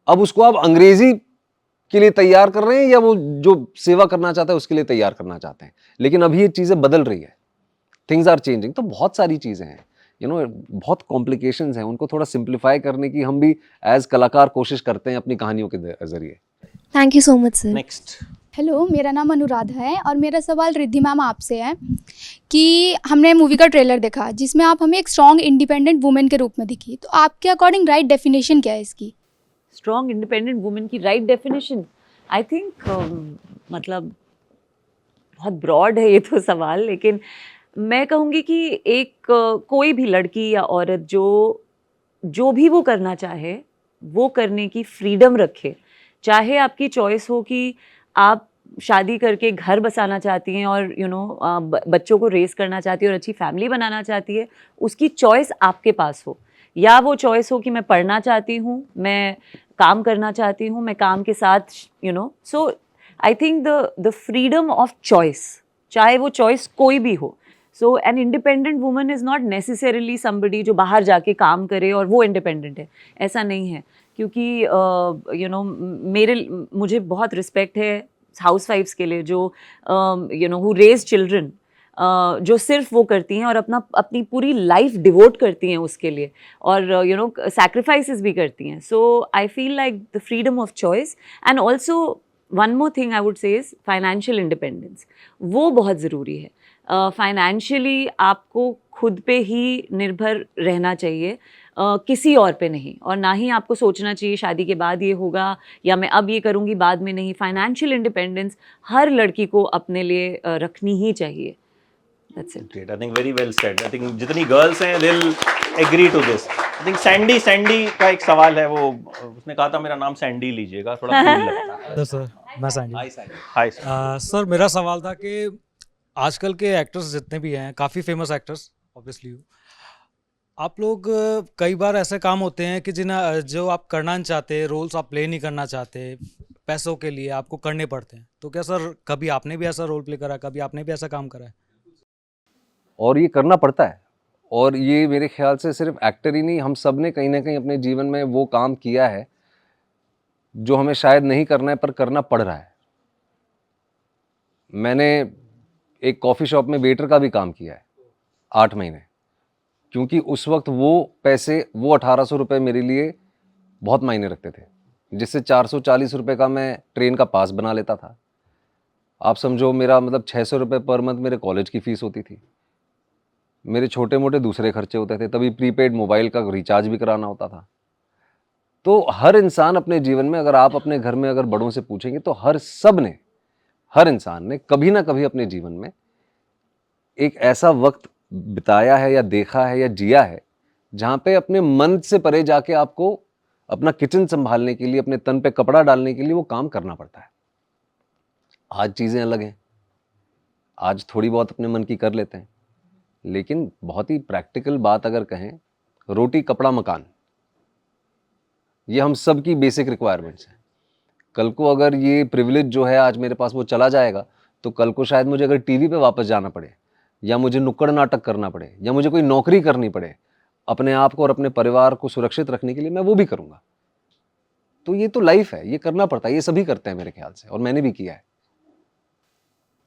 अब उसको आप अंग्रेजी के लिए तैयार कर रहे हैं या वो जो सेवा करना चाहता है उसके लिए तैयार करना चाहते हैं? लेकिन अभी ये चीजें बदल रही है, थिंग्स आर चेंजिंग। तो बहुत सारी चीजें हैं, बहुत कॉम्प्लिकेशंस हैं, उनको थोड़ा सिंप्लीफाई करने की हम भी एज कलाकार कोशिश करते हैं अपनी कहानियों के जरिए। Thank you so much sir. Next. Hello, मेरा नाम अनुराधा है और मेरा सवाल रिद्धि मैम आपसे है कि हमने मूवी का ट्रेलर देखा जिसमें आप हमें एक स्ट्रॉन्ग इंडिपेंडेंट वुमेन के रूप में दिखी, तो आपके अकॉर्डिंग राइट डेफिनेशन क्या है इसकी? स्ट्रॉन्ग इंडिपेंडेंट वुमेन की राइट डेफिनेशन, आई थिंक मतलब बहुत ब्रॉड है ये तो सवाल, लेकिन मैं कहूँगी कि एक कोई भी लड़की या औरत जो जो भी वो करना चाहे वो करने की फ्रीडम रखे। चाहे आपकी चॉइस हो कि आप शादी करके घर बसाना चाहती हैं और बच्चों को रेस करना चाहती है और अच्छी फैमिली बनाना चाहती है, उसकी चॉइस आपके पास हो, या वो चॉइस हो कि मैं पढ़ना चाहती हूँ, मैं काम करना चाहती हूँ, मैं काम के साथ so I think the freedom of choice, चाहे वो चॉइस कोई भी हो। So an independent woman is not necessarily somebody जो बाहर जाके काम करे और वो इंडिपेंडेंट है, ऐसा नहीं है। क्योंकि मुझे बहुत रिस्पेक्ट है हाउस वाइफ्स के लिए जो हु रेज चिल्ड्रन, जो सिर्फ वो करती हैं और अपनी पूरी लाइफ डिवोट करती हैं उसके लिए, और सैक्रिफाइसेस भी करती हैं। So I feel like the freedom of choice, and also one more thing I would say is financial independence, वो बहुत ज़रूरी है। फाइनेंशियली आपको खुद पे ही निर्भर रहना चाहिए, किसी और पे नहीं, और ना ही आपको सोचना चाहिए शादी के बाद ये होगा या मैं अब ये करूँगी बाद में नहीं। फाइनेंशियल इंडिपेंडेंस हर लड़की को अपने लिए रखनी ही चाहिए। That's it. Great. I think very well said. I think जितनी गर्ल्स हैं they'll agree to this. I think Sandy का एक सवाल है, वो उसने कहा था मेरा नाम सैंडी लीजिएगा, थोड़ा कूल लगता है। हेलो सर, मैं सैंडी। हाय सर, मेरा सवाल था कि आजकल के एक्टर्स जितने भी हैं, काफ़ी फेमस एक्टर्स ऑब्वियसली, आप लोग कई बार ऐसे काम होते हैं कि जो आप करना नहीं चाहते, रोल्स आप प्ले नहीं करना चाहते, पैसों के लिए आपको करने पड़ते हैं। तो क्या सर कभी आपने भी ऐसा रोल प्ले करा, कभी आपने भी ऐसा काम करा है? और ये करना पड़ता है, और ये मेरे ख्याल से सिर्फ एक्टर ही नहीं, हम सब ने कहीं ना कहीं अपने जीवन में वो काम किया है जो हमें शायद नहीं करना है पर करना पड़ रहा है। मैंने एक कॉफ़ी शॉप में वेटर का भी काम किया है 8 महीने, क्योंकि उस वक्त वो पैसे, वो 1800 रुपये मेरे लिए बहुत मायने रखते थे, जिससे 440 रुपये का मैं ट्रेन का पास बना लेता था। आप समझो मेरा मतलब 600 रुपये पर मंथ मेरे कॉलेज की फ़ीस होती थी, मेरे छोटे मोटे दूसरे खर्चे होते थे, तभी प्रीपेड मोबाइल का रिचार्ज भी कराना होता था। तो हर इंसान अपने जीवन में, अगर आप अपने घर में अगर बड़ों से पूछेंगे तो हर इंसान ने कभी ना कभी अपने जीवन में एक ऐसा वक्त बिताया है या देखा है या जिया है जहाँ पे अपने मन से परे जाके आपको अपना किचन संभालने के लिए, अपने तन पे कपड़ा डालने के लिए वो काम करना पड़ता है। आज चीज़ें अलग हैं, आज थोड़ी बहुत अपने मन की कर लेते हैं, लेकिन बहुत ही प्रैक्टिकल बात अगर कहें, रोटी कपड़ा मकान, ये हम सब की बेसिक रिक्वायरमेंट्स हैं। कल को अगर ये प्रिविलेज जो है आज मेरे पास वो चला जाएगा, तो कल को शायद मुझे अगर टीवी पे वापस जाना पड़े, या मुझे नुक्कड़ नाटक करना पड़े, या मुझे कोई नौकरी करनी पड़े अपने आप को और अपने परिवार को सुरक्षित रखने के लिए, मैं वो भी करूँगा। तो ये तो लाइफ है, ये करना पड़ता है, ये सभी करते हैं मेरे ख्याल से, और मैंने भी किया है।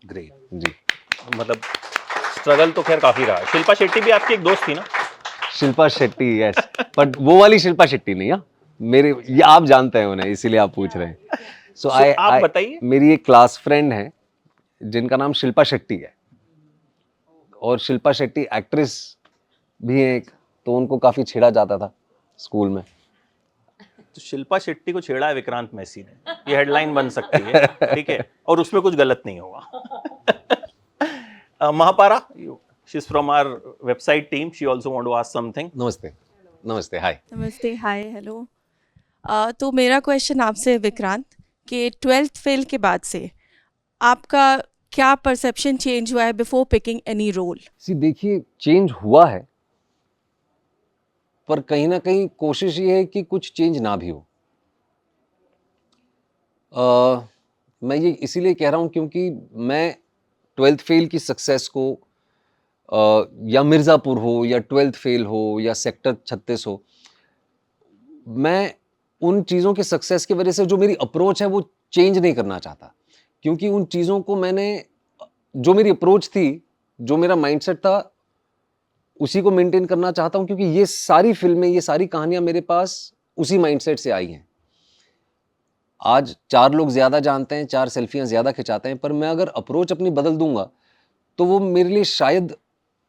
ग्रेट जी, मतलब स्ट्रगल तो खैर काफी रहा है। शिल्पा शेट्टी भी आपकी एक दोस्त थी ना? शिल्पा शेट्टी, यस, बट वो वाली शिल्पा शेट्टी नहीं। हाँ, मेरे, ये आप जानते हैं उन्हें, इसीलिए आप पूछ रहे हैं। सो आप बताइए। मेरी एक क्लास फ्रेंड है जिनका नाम शिल्पा शेट्टी है, और शिल्पा शेट्टी एक्ट्रेस भी है एक, तो उनको काफी छेड़ा जाता था स्कूल में। तो शिल्पा शेट्टी को छेड़ा है विक्रांत मैसी ने, ये हेडलाइन बन सकती है, ठीक है, और उसमें कुछ गलत नहीं होगा। Mahapara, she's from our website team, she also want to ask something. नमस्ते, नमस्ते, हाय। नमस्ते, हाय, हेलो। तो मेरा क्वेश्चन आपसे है विक्रांत, कि 12th फेल के बाद से आपका क्या परसेप्शन चेंज हुआ है बिफोर पिकिंग एनी रोल? देखिए, चेंज हुआ है, पर कहीं ना कहीं कोशिश ये है कि कुछ चेंज ना भी हो। मैं ये इसीलिए कह रहा हूँ क्योंकि मैं 12th फेल की सक्सेस को, या मिर्ज़ापुर हो, या 12th फेल हो, या सेक्टर 36 हो, मैं उन चीज़ों के सक्सेस की वजह से जो मेरी अप्रोच है वो चेंज नहीं करना चाहता, क्योंकि उन चीज़ों को मैंने, जो मेरी अप्रोच थी, जो मेरा माइंडसेट था, उसी को मेंटेन करना चाहता हूं, क्योंकि ये सारी फिल्में, ये सारी कहानियां मेरे पास उसी माइंडसेट से आई हैं। आज 4 लोग ज़्यादा जानते हैं, 4 सेल्फियां ज़्यादा खिंचाते हैं, पर मैं अगर अप्रोच अपनी बदल दूंगा तो वो मेरे लिए शायद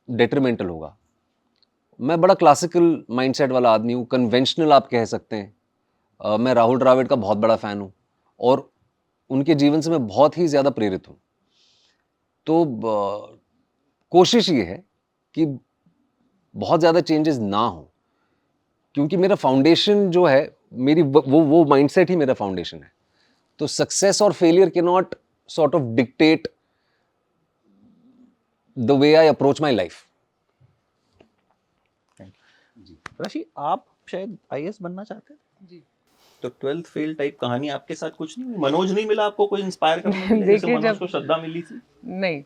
डेट्रीमेंटल होगा। मैं बड़ा क्लासिकल माइंडसेट वाला आदमी हूँ, कन्वेंशनल आप कह सकते हैं। मैं राहुल द्रविड़ का बहुत बड़ा फ़ैन हूँ, और उनके जीवन से मैं बहुत ही ज़्यादा प्रेरित हूँ। तो कोशिश ये है कि बहुत ज़्यादा चेंजेस ना हो, क्योंकि मेरा फाउंडेशन जो है, मेरी वो माइंडसेट ही मेरा फाउंडेशन है. तो सक्सेस और फेलियर के not sort of dictate the way I approach my life. राशि, आप शायद आईएएस बनना चाहते थे जी. तो 12th फेल टाइप कहानी आपके साथ कुछ नहीं हुई? मनोज नहीं मिला आपको कोई इंस्पायर करने के लिए, जैसे देखिए, मनोज जब- को श्रद्धा मिली थी? नहीं.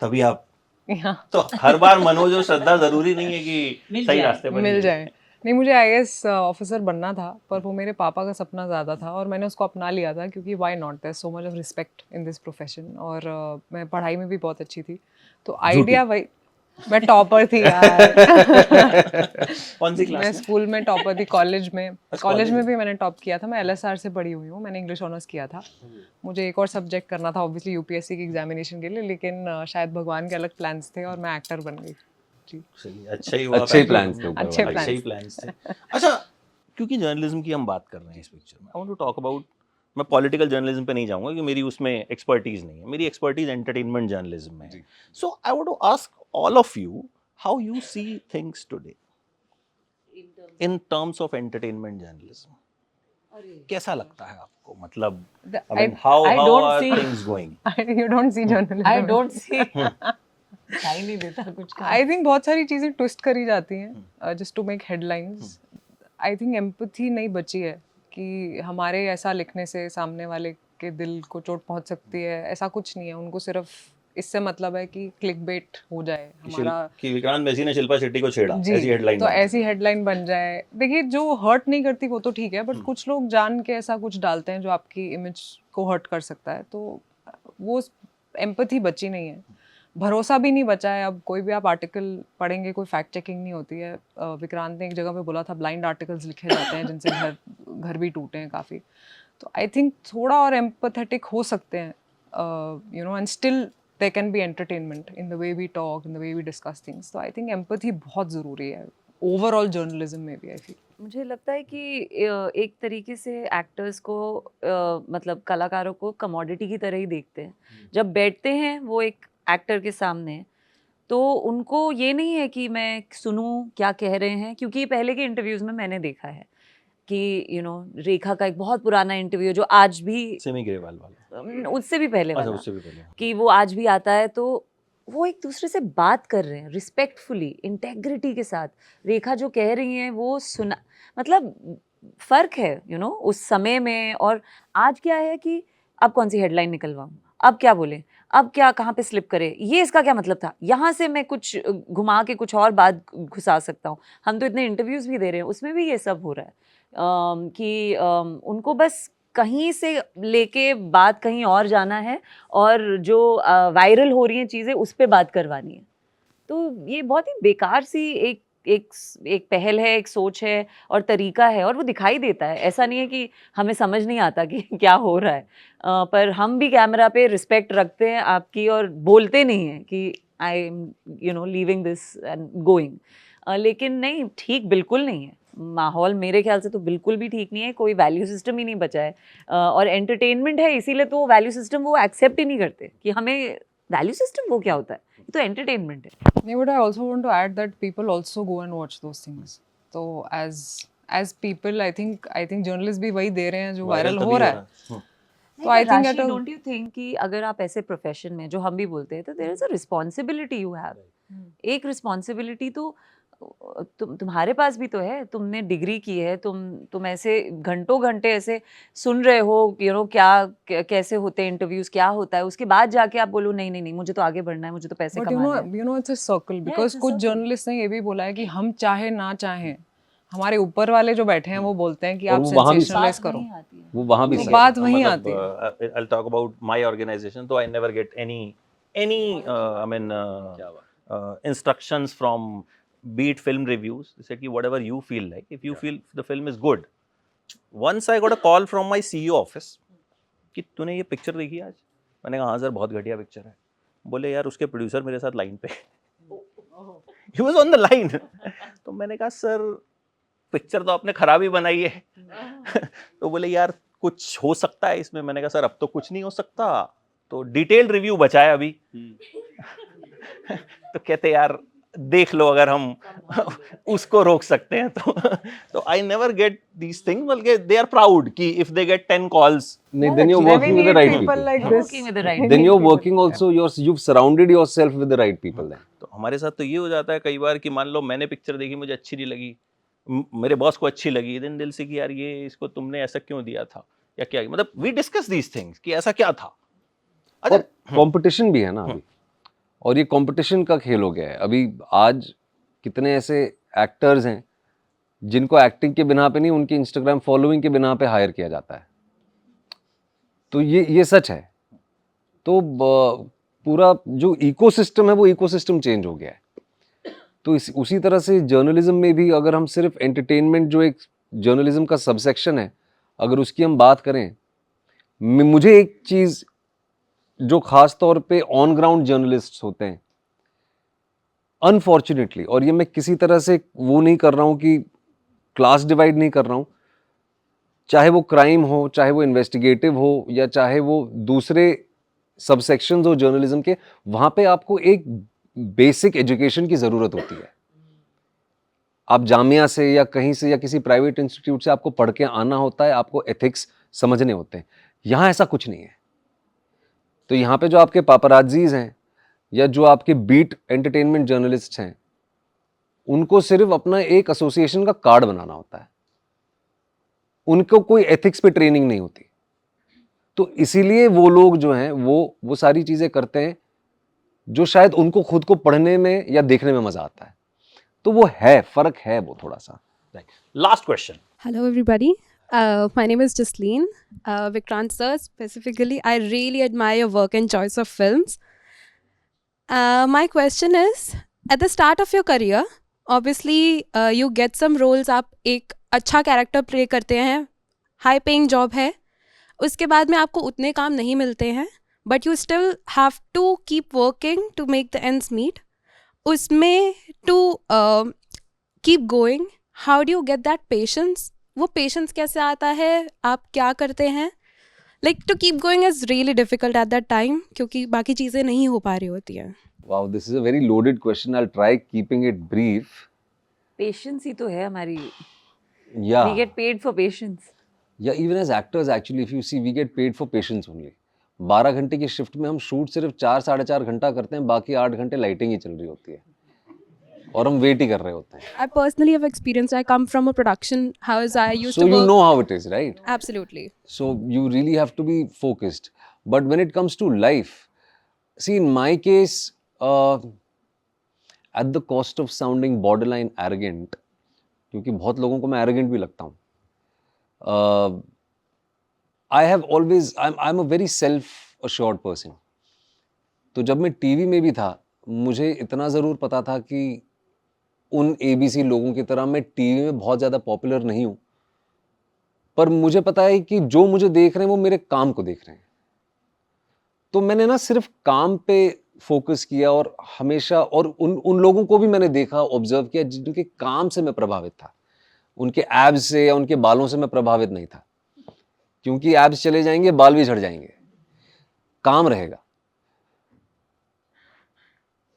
तभी आप यहाँ तो हर बार मनोज और श्रद्धा जरूरी नहीं है कि सही रास्ते पर मिल जाए. नहीं, मुझे आईएएस ऑफिसर बनना था, पर वो मेरे पापा का सपना ज़्यादा था और मैंने उसको अपना लिया था, क्योंकि why not, there so much of respect in this profession. और मैं पढ़ाई में भी बहुत अच्छी थी, तो आइडिया वही, मैं टॉपर थी यार. कौन सी क्लास मैं में? स्कूल में टॉपर थी, कॉलेज में college कॉलेज में में। भी मैंने टॉप किया था. मैं एलएसआर से पढ़ी हुई हूँ, मैंने इंग्लिश ऑनर्स किया था. मुझे एक और सब्जेक्ट करना था ऑब्वियसली यूपीएससी की एग्जामिनेशन के लिए, लेकिन शायद भगवान के अलग प्लान्स थे और मैं एक्टर बन गई. जी. सही, अच्छा ही हुआ, अच्छे ही plans थे ऊपर अच्छे वाले. अच्छे ही प्लान्स थे. अच्छा, क्योंकि जर्नलिज्म की हम बात कर रहे हैं इस पिक्चर में, I want to talk about, मैं पॉलिटिकल जर्नलिज्म पे नहीं जाऊंगा क्योंकि मेरी उसमें एक्सपर्टीज नहीं है. मेरी एक्सपर्टीज एंटरटेनमेंट जर्नलिज्म में है. So I want to ask all of you how you see things today in terms of entertainment journalism. कैसा लगता है आपको? मतलब I mean, how I don't are see- things going? You don't see journalism. I don't see दिखाई नहीं देता कुछ का. आई थिंक बहुत सारी चीज़ें ट्विस्ट करी जाती हैं just to make headlines. I think empathy नहीं बची है कि हमारे ऐसा लिखने से सामने वाले के दिल को चोट पहुंच सकती है. ऐसा कुछ नहीं है. उनको सिर्फ इससे मतलब है कि क्लिकबेट हो जाए हमारा. कि विक्रांत मैसी ने शिल्पा शेट्टी को छेड़ा, जी, ऐसी हेडलाइन. तो ऐसी हेडलाइन बन जाए. देखिए, जो हर्ट नहीं करती वो तो ठीक है, बट कुछ लोग जान के ऐसा कुछ डालते हैं जो आपकी इमेज को हर्ट कर सकता है. तो वो एम्पैथी बची नहीं है, भरोसा भी नहीं बचा है. अब कोई भी आप आर्टिकल पढ़ेंगे, कोई फैक्ट चेकिंग नहीं होती है. विक्रांत ने एक जगह पे बोला था, ब्लाइंड आर्टिकल्स लिखे जाते हैं जिनसे घर भी टूटे हैं काफ़ी. तो आई थिंक थोड़ा और एम्पैथेटिक हो सकते हैं, you know, and still there can be entertainment in the way we talk, in the way we discuss things. So I think empathy बहुत ज़रूरी है overall journalism में भी, I feel. मुझे लगता है कि एक तरीके से एक्टर्स को मतलब कलाकारों को कमोडिटी की तरह ही देखते हैं. जब बैठते हैं वो एक एक्टर के सामने, तो उनको ये नहीं है कि मैं सुनूं क्या कह रहे हैं, क्योंकि पहले के इंटरव्यूज़ में मैंने देखा है कि यू नो रेखा का एक बहुत पुराना इंटरव्यू जो आज भी, सेमी ग्रेवाल वाला. उससे भी पहले अच्छा, वाला, उससे भी पहले. कि वो आज भी आता है, तो वो एक दूसरे से बात कर रहे हैं रिस्पेक्टफुली, इंटेग्रिटी के साथ. रेखा जो कह रही हैं वो सुना, मतलब फ़र्क है यू नो उस समय में और आज. क्या है कि अब कौन सी हेडलाइन निकलवाऊँ, अब क्या बोलें, अब क्या कहाँ पे स्लिप करे, ये इसका क्या मतलब था, यहाँ से मैं कुछ घुमा के कुछ और बात घुसा सकता हूँ. हम तो इतने इंटरव्यूज़ भी दे रहे हैं, उसमें भी ये सब हो रहा है कि उनको बस कहीं से लेके बात कहीं और जाना है और जो वायरल हो रही हैं चीज़ें उस पे बात करवानी है. तो ये बहुत ही बेकार सी एक पहल है, एक सोच है और तरीका है, और वो दिखाई देता है. ऐसा नहीं है कि हमें समझ नहीं आता कि क्या हो रहा है, पर हम भी कैमरा पे रिस्पेक्ट रखते हैं आपकी और बोलते नहीं हैं कि I am you know leaving this and going. लेकिन नहीं, ठीक बिल्कुल नहीं है. माहौल मेरे ख्याल से तो बिल्कुल भी ठीक नहीं है. कोई वैल्यू सिस्टम ही नहीं बचा है, और एंटरटेनमेंट है, इसीलिए तो वैल्यू सिस्टम वो एक्सेप्ट ही नहीं करते कि हमें वैल्यू सिस्टम वो क्या होता है. ये तो एंटरटेनमेंट है. नहीं, but I also want to add that people also go and watch those things. So as people, I think journalists भी वही दे रहे हैं जो वायरल हो रहा है. तो I think at don't you think कि अगर आप ऐसे प्रोफेशन में, जो हम भी बोलते हैं, तो there is a responsibility you have. एक रिस्पॉन्सिबिलिटी तो तुम्हारे पास भी तो है. तुमने डिग्री की है, तुम ऐसे घंटों घंटे ऐसे सुन रहे हो यू नो कैसे होते हैं इंटरव्यूज, क्या होता है, उसके बाद जाके आप बोलो नहीं नहीं नहीं मुझे तो आगे बढ़ना है, मुझे तो पैसे बट कमाने हैं. You know it's a circle, because कुछ जर्नलिस्ट ने ये भी बोला है कि हम चाहे ना चाहें, हमारे ऊपर वाले जो बैठे हैं वो बोलते हैं कि और आप वो वहाँ भी सेंसेशनलाइज करो. नहीं आती है. वो वहाँ भी वो सही बात है. वहीं मतलब, आती है. I'll talk about my organization. So I never get any I mean instructions from be it film reviews. They said whatever you feel like. If you feel the film is good. Once I got a call from my CEO office कि तूने ये पिक्चर देखी आज? मैंने कहा हाँ सर बहुत घटिया पिक्चर है. बोले यार उसके प्रोड्यूसर मेरे साथ लाइन पे. He was on the line. तो मैंने कहा सर पिक्चर तो आपने खराब ही बनाई है. तो बोले यार कुछ हो सकता है इसमें. मैंने कहा सर अब तो कुछ नहीं हो सकता, तो डिटेल्ड रिव्यू बचा है अभी. तो कहते यार देख लो अगर हम उसको रोक सकते हैं तो I never get these things, बल्कि दे आर प्राउड कि इफ दे गेट 10 calls, नहीं, then you're Then we working with the need right people people. like this. Working with the right Then you're people. working also, you've surrounded yourself with the right people then. तो हमारे साथ तो ये हो जाता है कई बार कि मान लो मैंने पिक्चर देखी, मुझे अच्छी नहीं लगी, मेरे बॉस को अच्छी लगी, दिन दिल से कि यार ये इसको तुमने ऐसा क्यों दिया था या क्या, मतलब वी डिस्कस दीज थिंग्स कि ऐसा क्या था। अच्छा, कंपटीशन भी है ना अभी, और ये कंपटीशन का खेल हो गया है अभी। आज कितने ऐसे एक्टर्स हैं जिनको एक्टिंग के बिना पे नहीं, उनकी इंस्टाग्राम फॉलोइंग के बिना पे हायर किया जाता है। तो ये सच है। तो पूरा जो इकोसिस्टम है वो इकोसिस्टम चेंज हो गया है। तो उसी तरह से जर्नलिज्म में भी अगर हम सिर्फ एंटरटेनमेंट, जो एक जर्नलिज्म का सबसेक्शन है, अगर उसकी हम बात करें, मुझे एक चीज़ जो खास तौर पे ऑन ग्राउंड जर्नलिस्ट्स होते हैं, अनफॉर्चुनेटली, और ये मैं किसी तरह से वो नहीं कर रहा हूँ कि क्लास डिवाइड नहीं कर रहा हूँ, चाहे वो क्राइम हो, चाहे वो इन्वेस्टिगेटिव हो, या चाहे वो दूसरे सबसेक्शंस हो जर्नलिज्म के, वहाँ पे आपको एक बेसिक एजुकेशन की ज़रूरत होती है। आप जामिया से या कहीं से या किसी प्राइवेट इंस्टीट्यूट से आपको पढ़ के आना होता है, आपको एथिक्स समझने होते हैं। यहाँ ऐसा कुछ नहीं है। तो यहाँ पे जो आपके पापराजीज हैं या जो आपके बीट एंटरटेनमेंट जर्नलिस्ट हैं, उनको सिर्फ अपना एक एसोसिएशन का कार्ड बनाना होता है, उनको कोई एथिक्स पे ट्रेनिंग नहीं होती। तो इसीलिए वो लोग जो हैं वो सारी चीज़ें करते हैं जो शायद उनको खुद को पढ़ने में या देखने में मज़ा आता है। तो वो है, फ़र्क है वो थोड़ा सा। Last question. Hello, everybody. My name is Jasleen. Vikrant sir, specifically, I really admire your work and choice of films. My question is, at the start of your career, obviously, you get some roles, आप एक अच्छा कैरेक्टर प्ले करते हैं, हाई पेइंग जॉब है, उसके बाद में आपको उतने काम नहीं मिलते हैं, but you still have to keep working to make the ends meet. उसमें to keep going, how do you get that patience? वो पेशेंस कैसे आता है, आप क्या करते हैं? Like to keep going is really difficult at that time, क्योंकि बाकी चीज़ें नहीं हो पा रही होती हैं। Wow, this is a very loaded question. I will try keeping it brief. Patience ही तो है हमारी, yeah we get paid for patience. Yeah even as actors, actually if you see, we get paid for patience only. 12 घंटे की शिफ्ट में हम शूट सिर्फ 4-4.5 घंटा करते हैं, बाकी 8 घंटे लाइटिंग ही चल रही होती है और हम वेट ही कर रहे होते हैं। I personally have experience. I come from a production house. I used So to you work. know how it is, right? Absolutely. So you really have to be focused. But when it comes to life, see, in my case, at the cost of sounding borderline arrogant, क्योंकि बहुत लोगों को मैं arrogant भी लगता हूँ, I have always, I'm a very self-assured person. तो जब मैं टीवी में भी था, मुझे इतना ज़रूर पता था कि उन ABC लोगों की तरह मैं टीवी में बहुत ज़्यादा पॉपुलर नहीं हूँ, पर मुझे पता है कि जो मुझे देख रहे हैं वो मेरे काम को देख रहे हैं। तो मैंने ना सिर्फ काम पे फोकस किया, और हमेशा, और उन लोगों को भी मैंने देखा, ऑब्जर्व किया, जिनके काम से मैं प्रभावित था। उनके एब्स से या उनके बालों से मैं प्रभावित नहीं था, क्योंकि एब्स चले जाएंगे, बाल भी झड़ जाएंगे, काम रहेगा।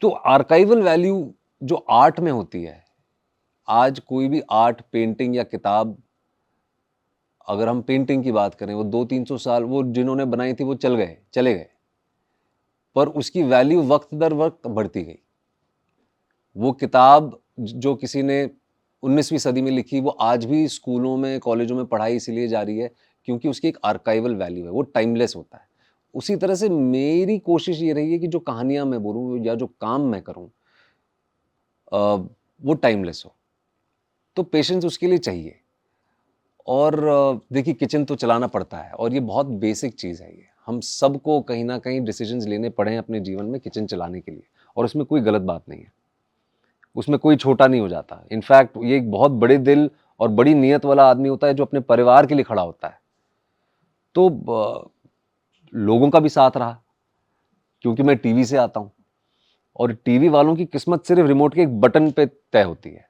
तो आर्काइवल वैल्यू जो आर्ट में होती है, आज कोई भी आर्ट, पेंटिंग या किताब, अगर हम पेंटिंग की बात करें, वो 200-300 साल वो जिन्होंने बनाई थी वो चले गए, पर उसकी वैल्यू वक्त दर वक्त बढ़ती गई। वो किताब जो किसी ने 19वीं सदी में लिखी, वो आज भी स्कूलों में, कॉलेजों में पढ़ाई इसीलिए जा रही है क्योंकि उसकी एक आर्काइवल वैल्यू है, वो टाइमलेस होता है। उसी तरह से मेरी कोशिश ये रही है कि जो कहानियाँ मैं बोलूँ या जो काम मैं करूँ, वो टाइमलेस हो। तो पेशेंस उसके लिए चाहिए। और देखिए, किचन तो चलाना पड़ता है, और ये बहुत बेसिक चीज़ है। ये हम सबको कहीं ना कहीं डिसीजंस लेने पड़े हैं अपने जीवन में किचन चलाने के लिए, और उसमें कोई गलत बात नहीं है, उसमें कोई छोटा नहीं हो जाता। इनफैक्ट ये एक बहुत बड़े दिल और बड़ी नीयत वाला आदमी होता है जो अपने परिवार के लिए खड़ा होता है। तो लोगों का भी साथ रहा, क्योंकि मैं टीवी से आता हूँ, और टीवी वालों की किस्मत सिर्फ रिमोट के एक बटन पे तय होती है,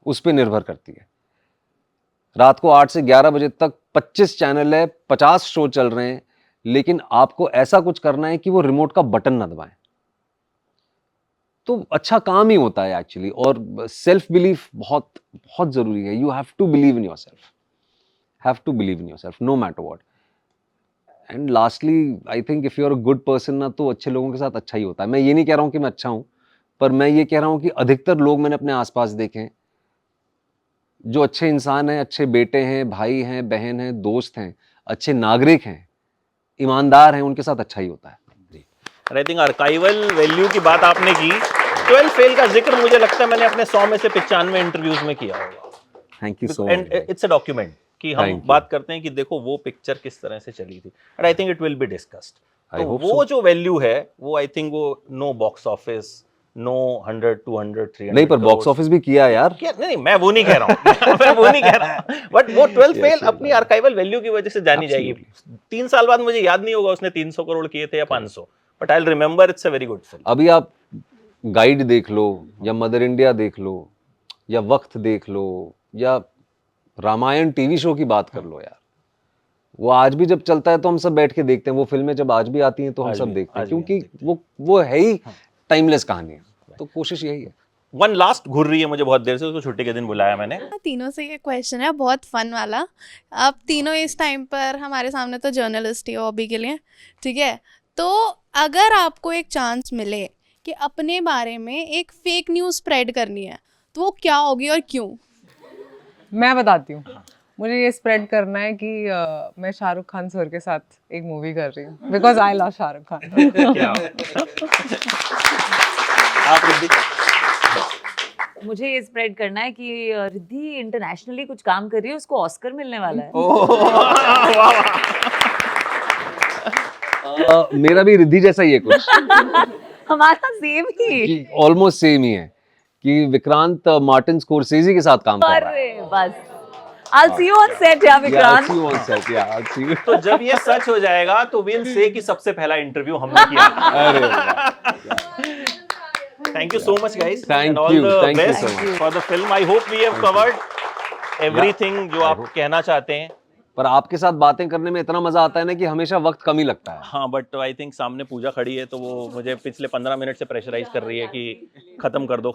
उस पर निर्भर करती है। रात को 8 से 11 बजे तक 25 चैनल है, 50 शो चल रहे हैं, लेकिन आपको ऐसा कुछ करना है कि वो रिमोट का बटन ना दबाएं। तो अच्छा काम ही होता है एक्चुअली। और सेल्फ बिलीफ बहुत बहुत जरूरी है। You have to believe in yourself, no matter what. And lastly I think if you are a good person ना, तो अच्छे लोगों के साथ अच्छा ही होता है। मैं ये नहीं कह रहा हूँ कि मैं अच्छा हूँ, पर मैं ये कह रहा हूँ कि अधिकतर लोग मैंने अपने आसपास देखे हैं जो अच्छे इंसान हैं, अच्छे बेटे हैं, भाई हैं, बहन हैं, दोस्त हैं, अच्छे नागरिक हैं, ईमानदार हैं, उनके साथ अच्छा ही होता है। आई थिंक आर्काइवल वैल्यू की बात आपने की। 12 फेल का जिक्र मुझे लगता है मैंने अपने 100 में से 95 इंटरव्यूज में किया होगा। Thank you so and much. It's a document कि हम Thank you. बात करते हैं कि देखो वो पिक्चर किस तरह से चली थी। And I think it will be discussed. I तो hope वो so. जो वैल्यू है वो आई थिंक वो नो बॉक्स ऑफिस, नो 100 200 300 नहीं, पर बॉक्स ऑफिस भी किया यार। नहीं, मैं वो नहीं कह रहा हूँ मैं वो नहीं कह रहा बट वो 12 Yes, फेल yes, अपनी आर्काइवल वैल्यू की वजह से जानी जाएगी। 3 साल बाद मुझे याद नहीं होगा उसने 300 करोड़ किए थे या 500, but I will remember it's a very good film. अभी आप गाइड देख लो, या मदर इंडिया देख लो, या वक्त देख लो, या रामायण टीवी शो की बात कर लो यार, वो आज भी जब चलता है तो हम सब बैठ के देखते हैं। वो फिल्में जब आज भी आती हैं तो हम आज सब भी- देखते हैं, आज भी हम क्योंकि वो है ही टाइमलेस कहानी है। तो कोशिश यही है। वन लास्ट घूर रही है मुझे बहुत देर से, उसको छुट्टी के दिन बुलाया मैंने। तीनों से ये क्वेश्चन है बहुत फन वाला। आप तीनों इस टाइम पर हमारे सामने तो जर्नलिस्ट ही हो अभी के लिए, ठीक है? तो अगर आपको एक चांस मिले कि अपने बारे में एक फेक न्यूज़ स्प्रेड करनी है, तो वो क्या होगी और क्यों? मैं बताती हूँ। मुझे ये स्प्रेड करना है कि मैं शाहरुख खान सर के साथ एक मूवी कर रही हूँ, because I love Shahrukh Khan. आप रिद्धि? मुझे ये स्प्रेड करना है कि रिद्धि इंटरनेशनली कुछ काम कर रही है, उसको ऑस्कर मिलने वाला है। मेरा भी रिद्धि जैसा ही है कुछ, हमारा सेम ही। ऑलमोस्ट सेम ही है कि विक्रांत मार्टिन स्कोरसेज़ी के साथ काम कर रहा है। अरे बस, I'll see you on set या Vikrant. Yeah, I'll see you on set, yeah, I'll see you. तो जब ये सच हो जाएगा तो विल से कि सबसे पहला इंटरव्यू हमने किया। अरे thank you so much guys, Thank and all you, the thank you best so much. For the film. I hope we have covered everything जो आप कहना चाहते हैं। पर आपके साथ बातें करने में इतना मजा आता है ना कि हमेशा वक्त कम ही लगता है। हाँ, बट आई थिंक सामने पूजा खड़ी है तो वो मुझे पिछले 15 मिनट से प्रेशराइज कर रही है कि खत्म कर दो।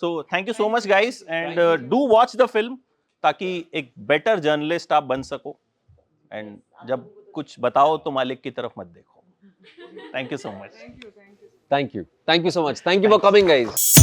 So thank you so much guys, and do watch the film ताकि एक बेटर जर्नलिस्ट आप बन सको। एंड जब कुछ बताओ तो मालिक की तरफ मत देखो। Thank you so much. Thank you so much, thank you for coming guys.